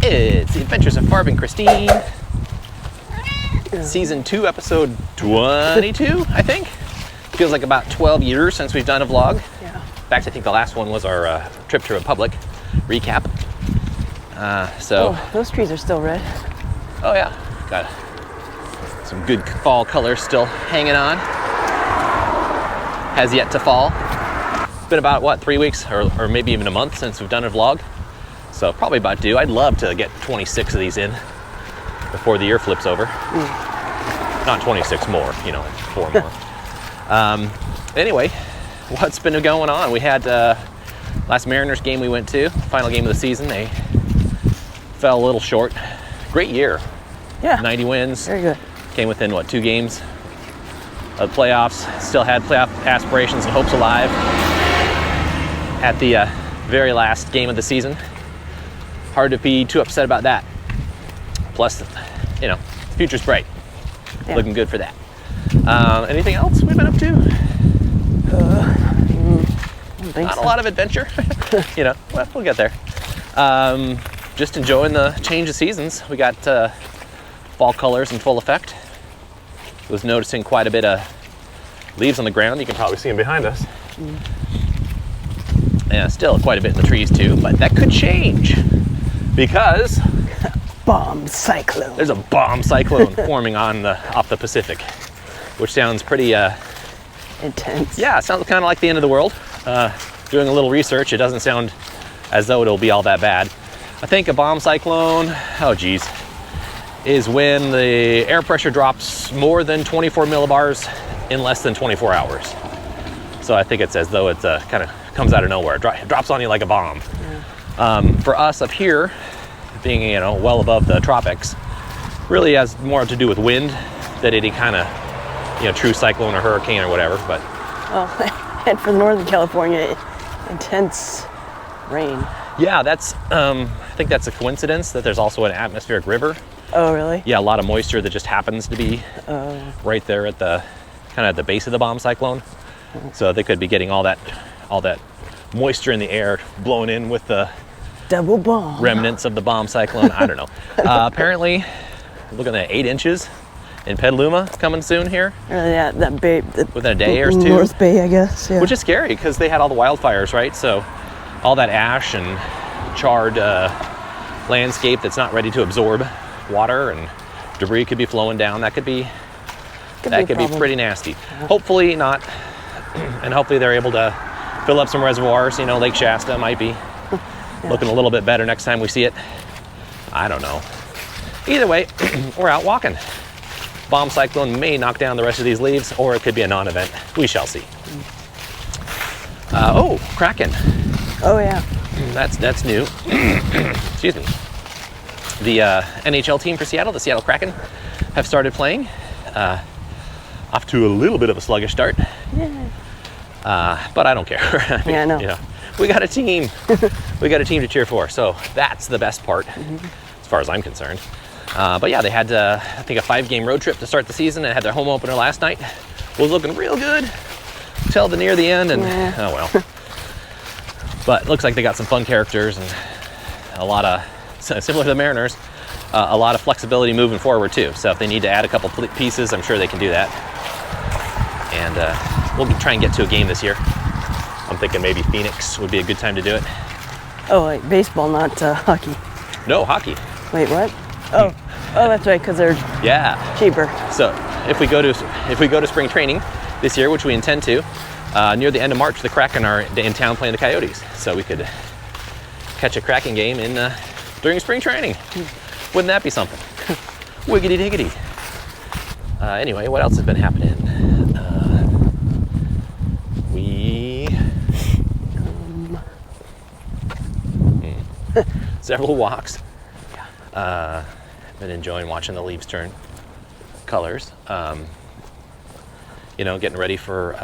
It's The Adventures of Farb and Christine. Season 2, episode 22, I think. Feels like about 12 years since we've done a vlog. Yeah. In fact, I think the last one was our trip to Republic recap. Oh, those trees are still red. Oh yeah, got some good fall colors still hanging on. Has yet to fall. It's been about, what, 3 weeks or maybe even a month since we've done a vlog. So probably about due. I'd love to get 26 of these in before the year flips over. Not 26 more, 4 more. Anyway, what's been going on? We had last Mariners game we went to, final game of the season. They fell a little short. Great year. Yeah. 90 wins. Very good. Came within, 2 games of the playoffs. Still had playoff aspirations and hopes alive at the very last game of the season. Hard to be too upset about that. Plus, future's bright. Yeah. Looking good for that. Anything else we've been up to? I don't think Not so. a lot of adventure. Well, we'll get there. Just enjoying the change of seasons. We got fall colors in full effect. Was noticing quite a bit of leaves on the ground. You can probably see them behind us. Yeah, still quite a bit in the trees too, but that could change because Bomb cyclone. there's a bomb cyclone forming off the Pacific, which sounds pretty Intense. yeah, it sounds kind of like the end of the world. Doing a little research, it doesn't sound as though it'll be all that bad. I think a bomb cyclone, is when the air pressure drops more than 24 millibars in less than 24 hours. So I think it's as though it kind of comes out of nowhere. It drops on you like a bomb. Yeah. For us up here, being well above the tropics, really has more to do with wind than any kind of true cyclone or hurricane or whatever. But And for Northern California, intense rain. yeah, that's I think that's a coincidence that there's also an atmospheric river. Oh, really? Yeah, a lot of moisture that just happens to be right there at the base of the bomb cyclone. So they could be getting all that moisture in the air blown in with the Double bomb. remnants of the bomb cyclone. I don't know. Apparently, looking at 8 inches in Petaluma coming soon here. Yeah, that bay. Within a day or two. North Bay, I guess. Yeah. Which is scary because they had all the wildfires, right? So all that ash and charred landscape that's not ready to absorb water and debris could be flowing down. That could be pretty nasty. Yeah. Hopefully not. And hopefully they're able to fill up some reservoirs. Lake Shasta might be looking a little bit better next time we see it. I don't know. Either way, we're out walking. Bomb cyclone may knock down the rest of these leaves, or it could be a non-event. We shall see. Kraken. Oh, yeah. That's new. Excuse me. The NHL team for Seattle, the Seattle Kraken, have started playing. Off to a little bit of a sluggish start. Yeah. But I don't care. Yeah, I know. We got a team. We got a team to cheer for. So that's the best part, as far as I'm concerned. But yeah, they had, I think, a 5-game road trip to start the season and had their home opener last night. Was looking real good till near the end, and oh well. But it looks like they got some fun characters and a lot of, similar to the Mariners, a lot of flexibility moving forward too. So if they need to add a couple pieces, I'm sure they can do that. And we'll try and get to a game this year. I'm thinking maybe Phoenix would be a good time to do it. Oh, like baseball, not hockey. No, hockey. Wait, what? Oh, that's right, because they're cheaper. So if we go to spring training this year, which we intend to, near the end of March, the Kraken are in town playing the Coyotes. So we could catch a Kraken game during spring training. Wouldn't that be something? Wiggity diggity. Anyway, what else has been happening? Several walks. Been enjoying watching the leaves turn colors. Getting ready for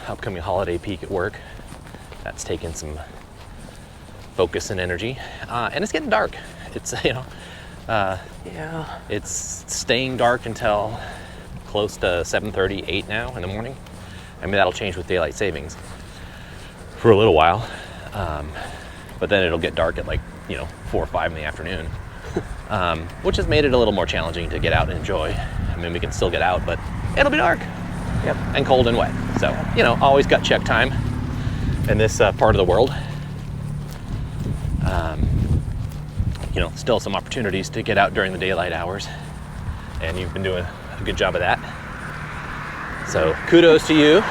upcoming holiday peak at work. That's taking some focus and energy. And it's getting dark. It's it's staying dark until close to 7:30, 8 now in the morning. I mean, that'll change with daylight savings for a little while. But then it'll get dark at 4 or 5 in the afternoon. which has made it a little more challenging to get out and enjoy. I mean, we can still get out, but it'll be dark. Yep. And cold and wet. So, you know, always got check time in this part of the world. You know, still some opportunities to get out during the daylight hours. And you've been doing a good job of that. So kudos to you.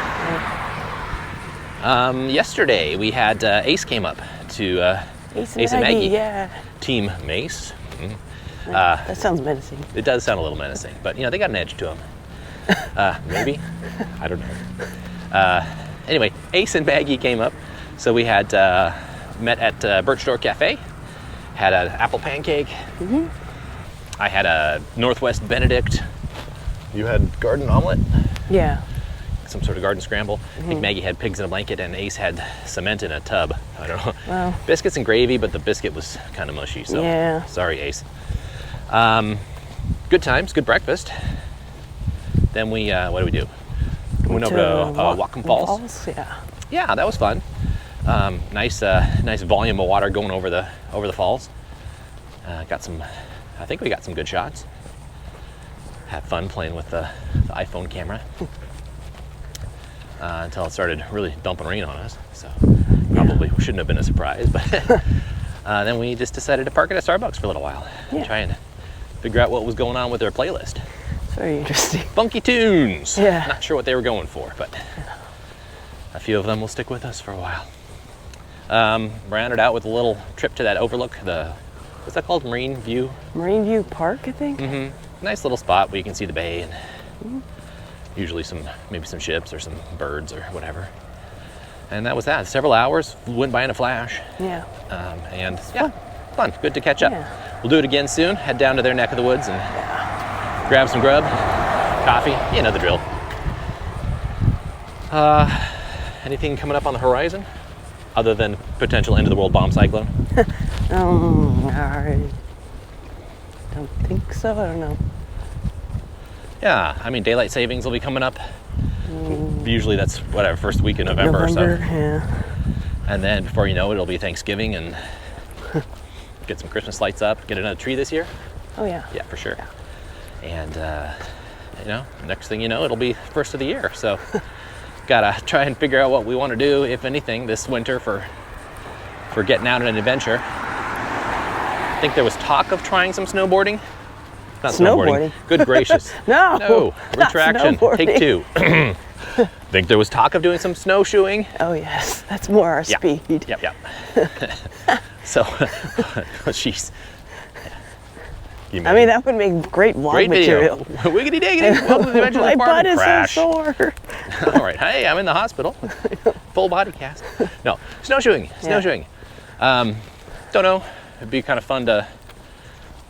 Yesterday we had Ace came up to Ace and Maggie. Yeah. Team Mace. That sounds menacing. It does sound a little menacing, but you know, they got an edge to them. Maybe? I don't know. Anyway, Ace and Maggie came up. So we had met at Birch Door Cafe, had an apple pancake. Mm-hmm. I had a Northwest Benedict. You had garden omelet? Yeah. Some sort of garden scramble. I think Maggie had pigs in a blanket and Ace had cement in a tub. I don't know. Wow. Biscuits and gravy, but the biscuit was kind of mushy, so yeah. Sorry, Ace. Good times, good breakfast. Then we, what did we do? We went over to Whatcom Falls. Yeah. Yeah, that was fun. Nice volume of water going over the falls. I think we got some good shots. Had fun playing with the iPhone camera until it started really dumping rain on us. So probably shouldn't have been a surprise, but then we just decided to park at a Starbucks for a little while and try and figure out what was going on with their playlist. It's very interesting. Funky tunes. Yeah. Not sure what they were going for, but a few of them will stick with us for a while. Rounded out with a little trip to that overlook. What's that called? Marine View View Park, I think. Mm-hmm. Nice little spot where you can see the bay and usually maybe some ships or some birds or whatever. And that was that. Several hours went by in a flash. Yeah. And fun. Good to catch up. Yeah. We'll do it again soon. Head down to their neck of the woods and grab some grub, coffee. You know the drill. Anything coming up on the horizon other than potential end of the world bomb cyclone? I don't think so. I don't know. Yeah, I mean, daylight savings will be coming up. Usually that's first week in November or so. Yeah. And then before you know it, it'll be Thanksgiving and get some Christmas lights up. Get another tree this year. Oh yeah. Yeah, for sure. Yeah. And you know, next thing you know, it'll be first of the year. So gotta try and figure out what we want to do, if anything, this winter for getting out on an adventure. I think there was talk of trying some snowboarding. Not snowboarding. Good gracious. No. Retraction. Take two. Think there was talk of doing some snowshoeing. Oh yes, that's more our speed. Yep. So, jeez. I mean, that would make great vlog material. Wiggity diggity. Welcome to the Adventures of Farb and Crash. My butt is so sore. All right. Hey, I'm in the hospital. Full body cast. No, snowshoeing. Don't know. It'd be kind of fun to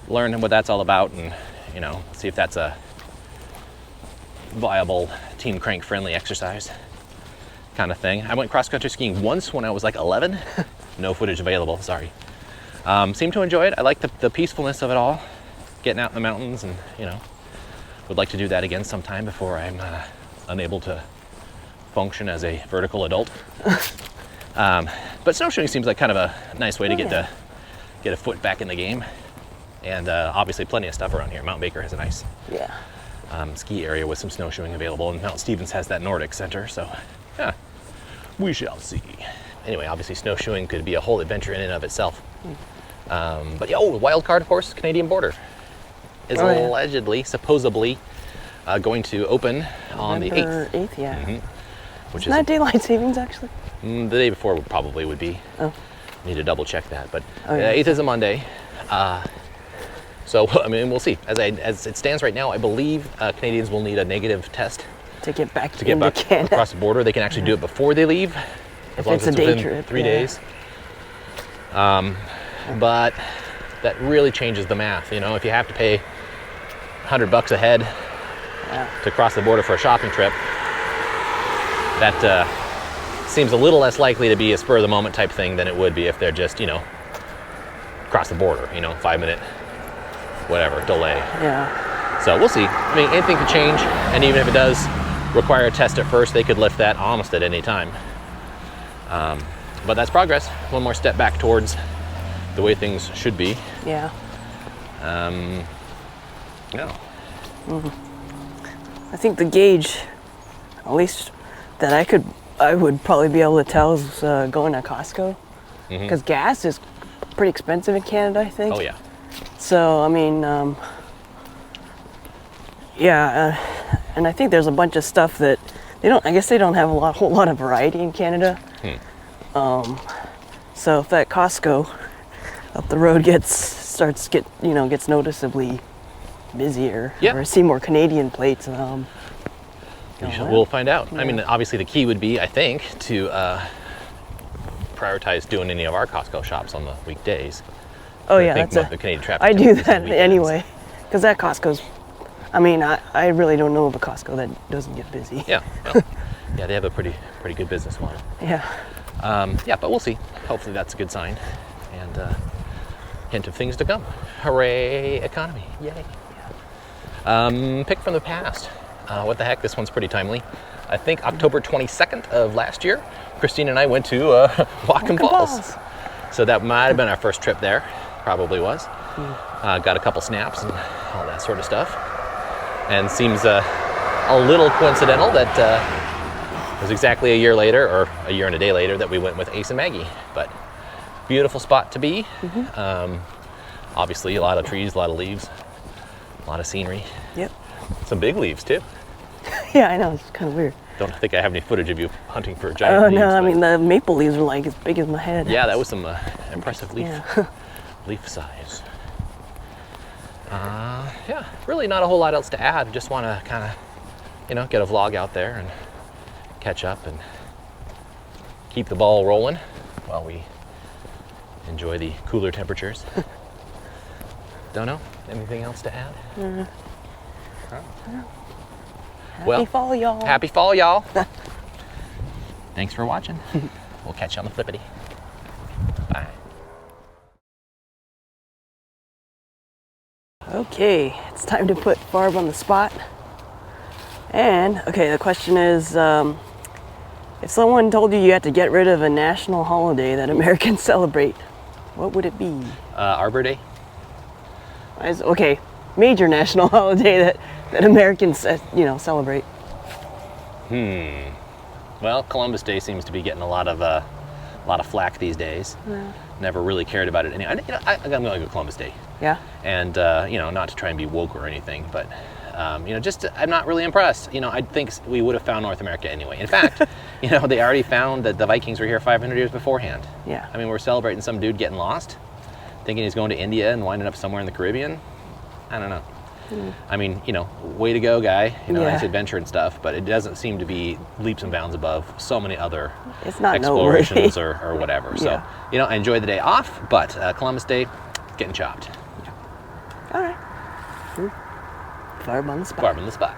learn what that's all about and, you know, see if that's a viable team crank friendly exercise kind of thing. I went cross-country skiing once when I was like 11. No footage available, sorry. Seemed to enjoy it. I like the peacefulness of it all. Getting out in the mountains and, you know, would like to do that again sometime before I'm unable to function as a vertical adult. But snowshoeing seems like kind of a nice way to get a foot back in the game. And obviously plenty of stuff around here. Mount Baker has a nice ski area with some snowshoeing available, and Mount Stevens has that Nordic Center, so yeah, we shall see. Anyway, obviously snowshoeing could be a whole adventure in and of itself. But wild card, of course, Canadian border is supposedly going to open on the 8th. 8th, yeah. Which Isn't that daylight savings, actually? The day before probably would be. Oh. Need to double check that, but 8th is a Monday. So, I mean, we'll see. As it stands right now, I believe Canadians will need a negative test to get back Canada. Across the border. They can actually do it before they leave, as long as it's within trip, 3 days. But that really changes the math. You know, if you have to pay $100 a head to cross the border for a shopping trip, that seems a little less likely to be a spur of the moment type thing than it would be if they're just, you know, across the border, 5-minute whatever delay. Yeah. So we'll see. I mean, anything could change, and even if it does require a test at first, they could lift that almost at any time. But that's progress. One more step back towards the way things should be. Yeah. No. I think the gauge, at least that I would probably be able to tell is going to Costco. Because gas is pretty expensive in Canada, I think. Oh yeah. So, I mean, yeah, and I think there's a bunch of stuff that I guess they don't have a whole lot of variety in Canada. So if that Costco up the road gets noticeably busier, Yeah. or I see more Canadian plates, We'll find out. I mean, obviously the key would be, I think, to prioritize doing any of our Costco shops on the weekdays. oh I yeah, think that's the Canadian traffic. I do jam is on that weekends. anyway, because that Costco's. I mean, I really don't know of a Costco that doesn't get busy. Yeah. Well, yeah, they have a pretty good business model. Yeah. Yeah, but we'll see. Hopefully that's a good sign and hint of things to come. Hooray, economy! Yay! Pick from the past. What the heck? This one's pretty timely. I think October 22nd of last year, Christine and I went to Whatcom Falls. So that might have been our first trip there. Probably was. Got a couple snaps and all that sort of stuff. And seems a little coincidental that it was exactly a year later, or a year and a day later, that we went with Ace and Maggie. But beautiful spot to be. Obviously a lot of trees, a lot of leaves, a lot of scenery. Yep. Some big leaves too. Yeah, I know, it's kind of weird. Don't think I have any footage of you hunting for giant Oh leaves. no, I but mean the maple leaves are like as big as my head. yeah, that was some impressive leaf Yeah. leaf size. Yeah, really not a whole lot else to add. Just want to kind of, get a vlog out there and catch up and keep the ball rolling while we enjoy the cooler temperatures. Don't know. Anything else to add? Happy fall, y'all. Happy fall, y'all. Thanks for watching. We'll catch you on the flippity. Bye. Okay, it's time to put Farb on the spot. And, okay, the question is, if someone told you had to get rid of a national holiday that Americans celebrate, what would it be? Arbor Day. Okay, major national holiday that Americans, celebrate. Well, Columbus Day seems to be getting a lot of flack these days. Yeah. Never really cared about it. I'm going to go Columbus Day. Yeah? And not to try and be woke or anything, but I'm not really impressed. I think we would have found North America anyway. In fact, they already found that the Vikings were here 500 years beforehand. Yeah. I mean, we're celebrating some dude getting lost, thinking he's going to India and winding up somewhere in the Caribbean. I don't know. I mean, way to go, guy. Yeah. Nice adventure and stuff, but it doesn't seem to be leaps and bounds above so many other It's not explorations noteworthy. or whatever. Yeah. So, I enjoy the day off, but Columbus Day, getting chopped. All right. Farb on the spot. Farb on the spot.